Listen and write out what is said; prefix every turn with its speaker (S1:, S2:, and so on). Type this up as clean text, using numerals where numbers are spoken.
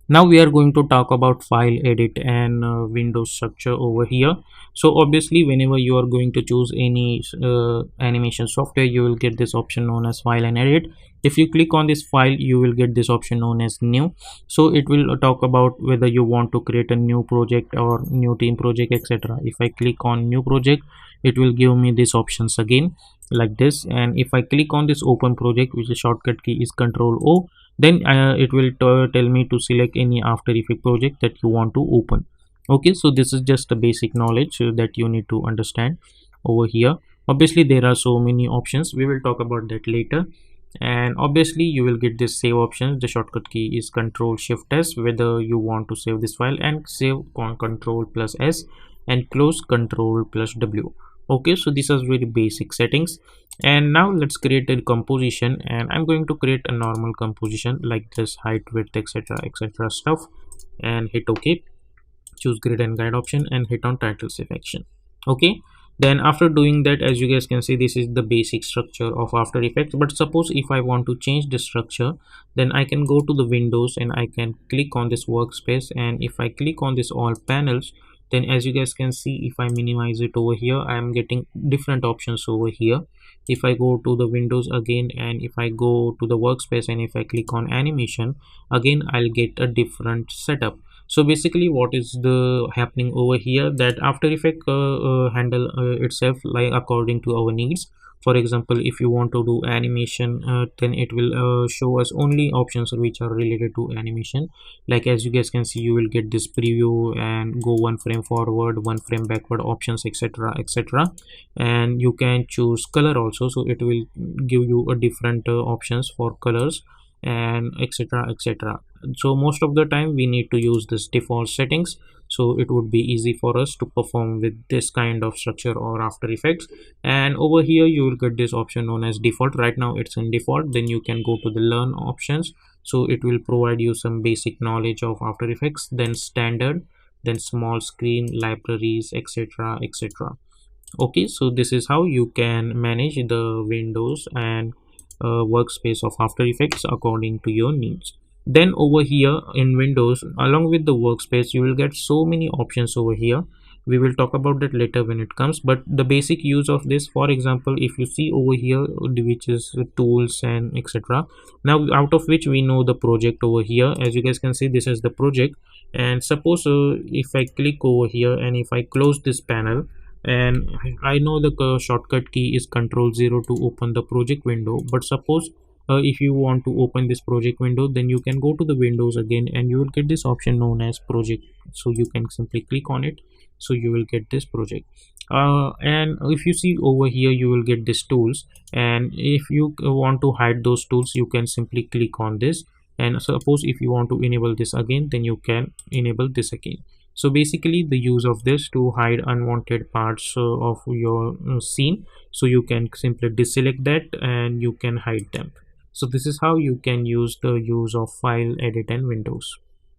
S1: Now we are going to talk about file edit and windows structure over here. So obviously whenever you are going to choose any animation software, you will get this option known as file and edit. If you click on this file, you will get this option known as new. So it will talk about whether you want to create a new project or new team project, etc. If I click on new project, it will give me these options again like this. And if I click on this open project, which is shortcut key is Control O, then it will tell me to select any After Effects project that you want to open. Okay, so this is just a basic knowledge that you need to understand over here. Obviously there are so many options, we will talk about that later. And obviously you will get this save options. The shortcut key is Control Shift S, whether you want to save this file, and save Control plus S, and close Control plus W. Okay, so these are very basic settings. And now let's create a composition, and I'm going to create a normal composition like this, height, width, etc, etc stuff, and hit OK. Choose grid and guide option and hit on title selection. Okay, then after doing that, as you guys can see, this is the basic structure of After Effects. But suppose if I want to change the structure, then I can go to the windows and I can click on this workspace, and if I click on this all panels, then as you guys can see, if I minimize it over here, I am getting different options over here. If I go to the windows again, and if I go to the workspace, and if I click on animation again, I'll get a different setup. So basically what is the happening over here, that After Effects handle itself like according to our needs. For example, if you want to do animation, then it will show us only options which are related to animation. Like as you guys can see, you will get this preview and go one frame forward, one frame backward options, etc, etc. And you can choose color also, so it will give you a different options for colors, and etc, etc. So most of the time we need to use this default settings, so it would be easy for us to perform with this kind of structure or After Effects. And over here you will get this option known as default. Right now it's in default. Then you can go to the learn options, so it will provide you some basic knowledge of After Effects, then standard, then small screen, libraries, etc, etc. Okay, so this is how you can manage the windows and workspace of After Effects according to your needs. Then over here in Windows, along with the workspace, you will get so many options over here. We will talk about that later when it comes, but the basic use of this, for example, if you see over here, which is tools and etc. Now out of which we know the project over here. As you guys can see, this is the project. And suppose if I click over here and if I close this panel, and I know the shortcut key is Control 0 to open the project window. But suppose if you want to open this project window, then you can go to the windows again, and you will get this option known as project. So you can simply click on it, so you will get this project. And if you see over here, you will get these tools, and if you want to hide those tools, you can simply click on this. And suppose if you want to enable this again, then you can enable this again. So basically the use of this to hide unwanted parts of your scene, so you can simply deselect that and you can hide them. So this is how you can use the use of file, edit and windows.